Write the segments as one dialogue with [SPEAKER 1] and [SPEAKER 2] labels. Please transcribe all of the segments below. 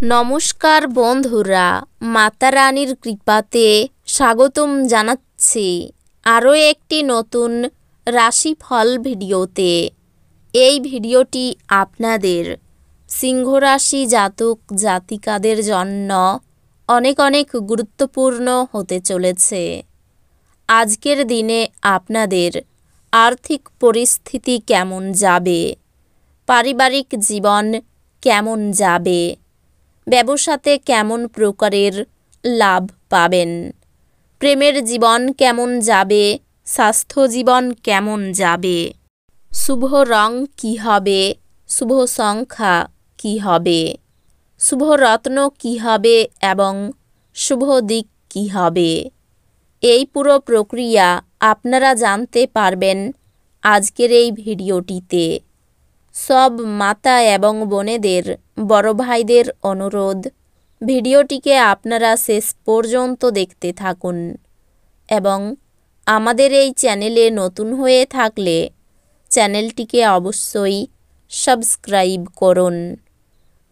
[SPEAKER 1] নমস্কার বন্ধুরা, মাতা রানীর কৃপাতে স্বাগতম জানাচ্ছি আরও একটি নতুন রাশিফল ভিডিওতে। এই ভিডিওটি আপনাদের সিংহ রাশি জাতক জাতিকাদের জন্য অনেক অনেক গুরুত্বপূর্ণ হতে চলেছে। আজকের দিনে আপনাদের আর্থিক পরিস্থিতি কেমন যাবে, পারিবারিক জীবন কেমন যাবে, ব্যবসাতে কেমন প্রকারের লাভ পাবেন, প্রেমের জীবন কেমন যাবে, স্বাস্থ্য জীবন কেমন যাবে, শুভ রং কী হবে, শুভ সংখ্যা কী হবে, শুভ রত্ন কী হবে এবং শুভ দিক কী হবে, এই পুরো প্রক্রিয়া আপনারা জানতে পারবেন আজকের এই ভিডিওটিতে। সব মাতা এবং বোনেদের, বড় ভাইদের অনুরোধ, ভিডিওটিকে আপনারা শেষ পর্যন্ত দেখতে থাকুন এবং আমাদের এই চ্যানেলে নতুন হয়ে থাকলে চ্যানেলটিকে অবশ্যই সাবস্ক্রাইব করুন,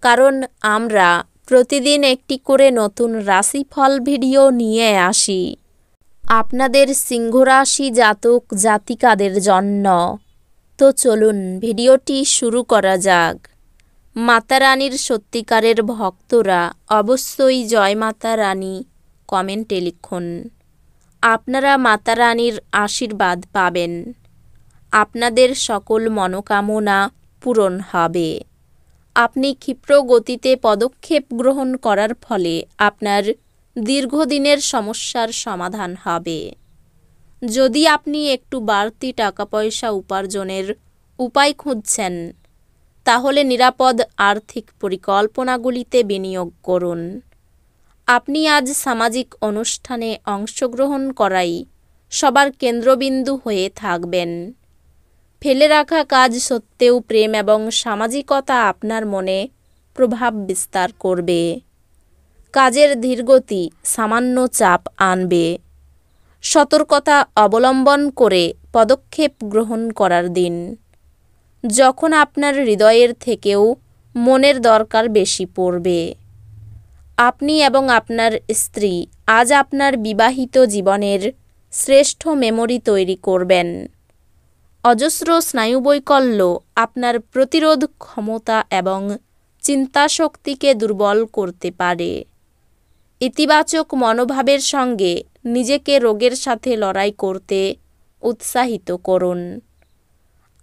[SPEAKER 1] কারণ আমরা প্রতিদিন একটি করে নতুন রাশিফল ভিডিও নিয়ে আসি আপনাদের সিংহ রাশি জাতক জাতিকাদের জন্য। তো চলুন ভিডিওটি শুরু করা যাক। মাতা রানীর সত্যিকারের ভক্তরা অবশ্যই জয় মাতা রানী কমেন্টে লিখুন। আপনারা মাতা রানীর আশীর্বাদ পাবেন, আপনাদের সকল মনোকামনা পূরণ হবে। আপনি ক্ষিপ্র গতিতে পদক্ষেপ গ্রহণ করার ফলে আপনার দীর্ঘদিনের সমস্যার সমাধান হবে। যদি আপনি একটু বাড়তি টাকা পয়সা উপার্জনের উপায় খুঁজছেন, তাহলে নিরাপদ আর্থিক পরিকল্পনাগুলিতে বিনিয়োগ করুন। আপনি আজ সামাজিক অনুষ্ঠানে অংশগ্রহণ করাই সবার কেন্দ্রবিন্দু হয়ে থাকবেন। ফেলে রাখা কাজ সত্ত্বেও প্রেম এবং সামাজিকতা আপনার মনে প্রভাব বিস্তার করবে। কাজের ধীরগতি সামান্য চাপ আনবে। সতর্কতা অবলম্বন করে পদক্ষেপ গ্রহণ করার দিন, যখন আপনার হৃদয়ের থেকেও মনের দরকার বেশি পড়বে। আপনি এবং আপনার স্ত্রী আজ আপনার বিবাহিত জীবনের শ্রেষ্ঠ মেমোরি তৈরি করবেন। অজস্র স্নায়ুবৈকল্য আপনার প্রতিরোধ ক্ষমতা এবং চিন্তাশক্তিকে দুর্বল করতে পারে। ইতিবাচক মনোভাবের সঙ্গে নিজেকে রোগের সাথে লড়াই করতে উৎসাহিত করুন।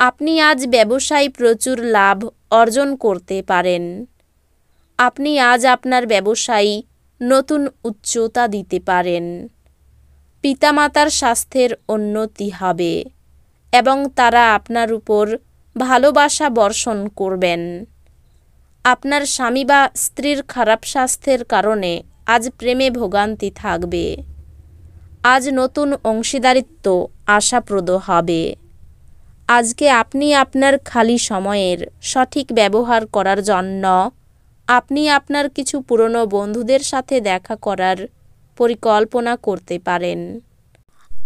[SPEAKER 1] আপনি আজ ব্যবসায় প্রচুর লাভ অর্জন করতে পারেন। আপনি আজ আপনার ব্যবসায় নতুন উচ্চতা দিতে পারেন। পিতামাতার স্বাস্থ্যের উন্নতি হবে এবং তারা আপনার উপর ভালোবাসা বর্ষণ করবেন। আপনার স্বামী বা স্ত্রীর খারাপ স্বাস্থ্যের কারণে আজ প্রেমে ভোগান্তি থাকবে। আজ নতুন অংশীদারিত্ব আশাপ্রদ হবে। আজকে আপনি আপনার খালি সময়ের সঠিক ব্যবহার করার জন্য আপনি আপনার কিছু পুরনো বন্ধুদের সাথে দেখা করার পরিকল্পনা করতে পারেন।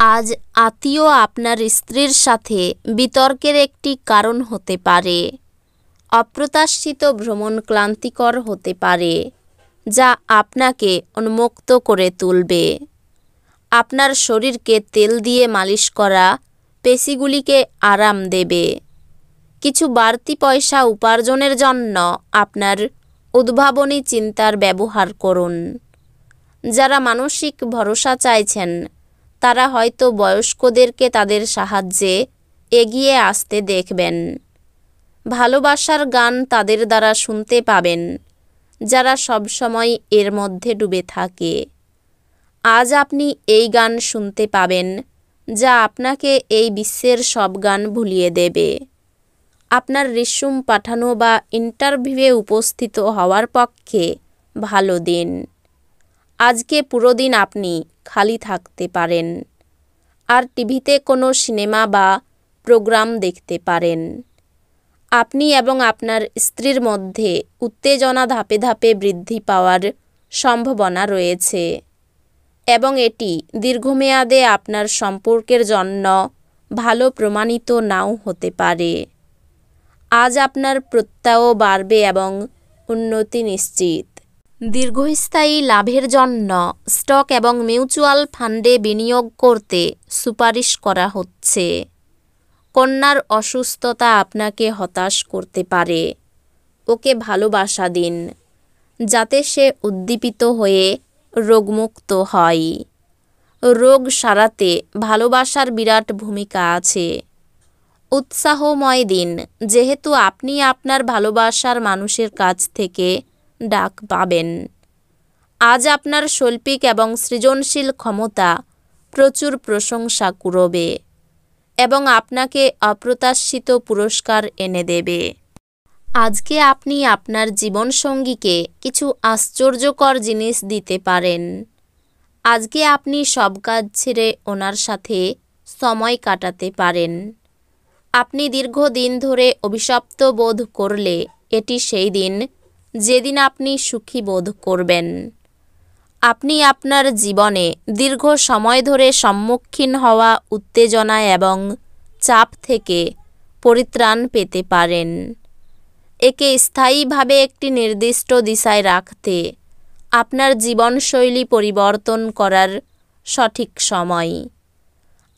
[SPEAKER 1] আজ আত্মীয় আপনার স্ত্রীর সাথে বিতর্কের একটি কারণ হতে পারে। অপ্রত্যাশিত ভ্রমণ ক্লান্তিকর হতে পারে, যা আপনাকে উন্মুক্ত করে তুলবে। আপনার শরীরকে তেল দিয়ে মালিশ করা পেশিগুলিকে আরাম দেবে। কিছু বাড়তি পয়সা উপার্জনের জন্য আপনার উদ্ভাবনী চিন্তার ব্যবহার করুন। যারা মানসিক ভরসা চাইছেন, তারা হয়তো বয়স্কদেরকে তাদের সাহায্যে এগিয়ে আসতে দেখবেন। ভালোবাসার গান তাদের দ্বারা শুনতে পাবেন, যারা সবসময় এর মধ্যে ডুবে থাকে। আজ আপনি এই গান শুনতে পাবেন, যা আপনাকে এই বিশ্বের সব গান ভুলিয়ে দেবে। আপনার রিস্যুম পাঠানো বা ইন্টারভিউয়ে উপস্থিত হওয়ার পক্ষে ভালো দিন। আজকে পুরো দিন আপনি খালি থাকতে পারেন আর টিভিতে কোনো সিনেমা বা প্রোগ্রাম দেখতে পারেন। আপনি এবং আপনার স্ত্রীর মধ্যে উত্তেজনা ধাপে ধাপে বৃদ্ধি পাওয়ার সম্ভাবনা রয়েছে এবং এটি দীর্ঘমেয়াদে আপনার সম্পর্কের জন্য ভালো প্রমাণিত নাও হতে পারে। আজ আপনার প্রত্যয় বাড়বে এবং উন্নতি নিশ্চিত। দীর্ঘস্থায়ী লাভের জন্য স্টক এবং মিউচুয়াল ফান্ডে বিনিয়োগ করতে সুপারিশ করা হচ্ছে। কন্যার অসুস্থতা আপনাকে হতাশ করতে পারে। ওকে ভালোবাসা দিন যাতে সে উদ্দীপিত হয়ে রোগমুক্ত হয়। রোগ সারাতে ভালোবাসার বিরাট ভূমিকা আছে। উৎসাহময় দিন যেহেতু আপনি আপনার ভালোবাসার মানুষের কাছ থেকে ডাক পাবেন। আজ আপনার শৈল্পিক এবং সৃজনশীল ক্ষমতা প্রচুর প্রশংসা কুড়বে এবং আপনাকে অপ্রত্যাশিত পুরস্কার এনে দেবে। আজকে আপনি আপনার জীবনসঙ্গীকে কিছু আশ্চর্যকর জিনিস দিতে পারেন। আজকে আপনি সব কাজ ছেড়ে ওনার সাথে সময় কাটাতে পারেন। আপনি দীর্ঘদিন ধরে অভিশপ্ত বোধ করলে এটি সেই দিন যেদিন আপনি সুখী বোধ করবেন। আপনি আপনার জীবনে দীর্ঘ সময় ধরে সম্মুখীন হওয়া উত্তেজনা এবং চাপ থেকে পরিত্রাণ পেতে পারেন। একে স্থায়ীভাবে একটি নির্দিষ্ট দিশায় রাখতে আপনার জীবনশৈলী পরিবর্তন করার সঠিক সময়।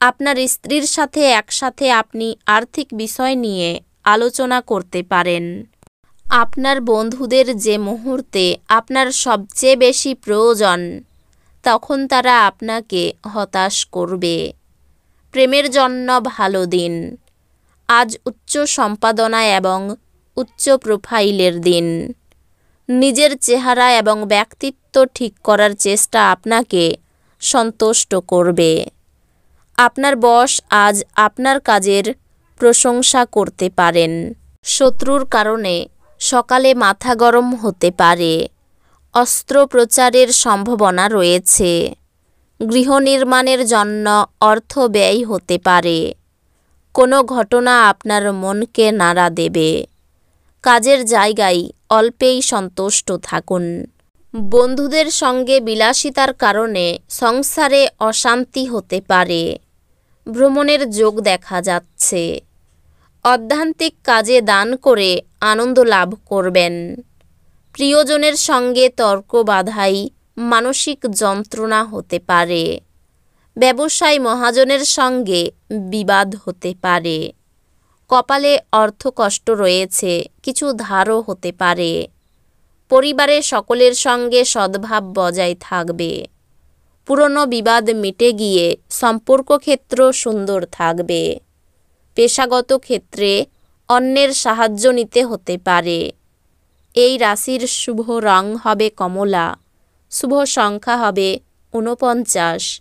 [SPEAKER 1] আপনার স্ত্রীর সাথে একসাথে আপনি আর্থিক বিষয় নিয়ে আলোচনা করতে পারেন। আপনার বন্ধুদের যে মুহূর্তে আপনার সবচেয়ে বেশি প্রয়োজন তখন তারা আপনাকে হতাশ করবে। প্রেমের জন্য ভালো দিন। আজ উচ্চ সম্পাদনা এবং উচ্চ প্রোফাইলের দিন। নিজের চেহারা এবং ব্যক্তিত্ব ঠিক করার চেষ্টা আপনাকে সন্তুষ্ট করবে। আপনার বস আজ আপনার কাজের প্রশংসা করতে পারেন। শত্রুর কারণে সকালে মাথা গরম হতে পারে। অস্ত্রোপচারের সম্ভাবনা রয়েছে। গৃহ নির্মাণের জন্য অর্থ ব্যয় হতে পারে। কোনো ঘটনা আপনার মনকে নাড়া দেবে। কাজের জায়গায় অল্পেই সন্তুষ্ট থাকুন। বন্ধুদের সঙ্গে বিলাসিতার কারণে সংসারে অশান্তি হতে পারে। ভ্রমণের যোগ দেখা যাচ্ছে। অধ্যাত্মিক কাজে দান করে আনন্দ লাভ করবেন। প্রিয়জনের সঙ্গে তর্ক বাধাই মানসিক যন্ত্রণা হতে পারে। ব্যবসায় মহাজনের সঙ্গে বিবাদ হতে পারে। কপালে অর্থকষ্ট রয়েছে, কিছু ধারও হতে পারে। পরিবারে সকলের সঙ্গে সদ্ভাব বজায় থাকবে। পুরনো বিবাদ মিটে গিয়ে সম্পর্ক ক্ষেত্র সুন্দর থাকবে। পেশাগত ক্ষেত্রে অন্যের সাহায্য নিতে হতে পারে। এই রাশির শুভ রং হবে কমলা। শুভ সংখ্যা হবে 49।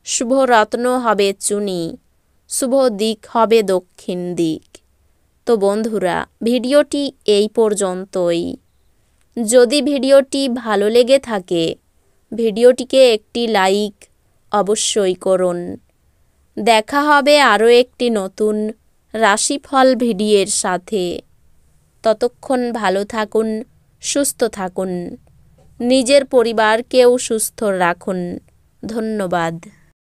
[SPEAKER 1] শুভ রত্ন হবে চুনি। শুভ দিক হবে দক্ষিণ দিক। তো বন্ধুরা, ভিডিওটি এই পর্যন্তই। যদি ভিডিওটি ভালো লেগে থাকে ভিডিওটিকে একটি লাইক অবশ্যই করুন। দেখা হবে আরও একটি নতুন রাশিফল ভিডিওর সাথে। ততক্ষণ ভালো থাকুন, সুস্থ থাকুন, নিজের পরিবারকেও সুস্থ রাখুন। ধন্যবাদ।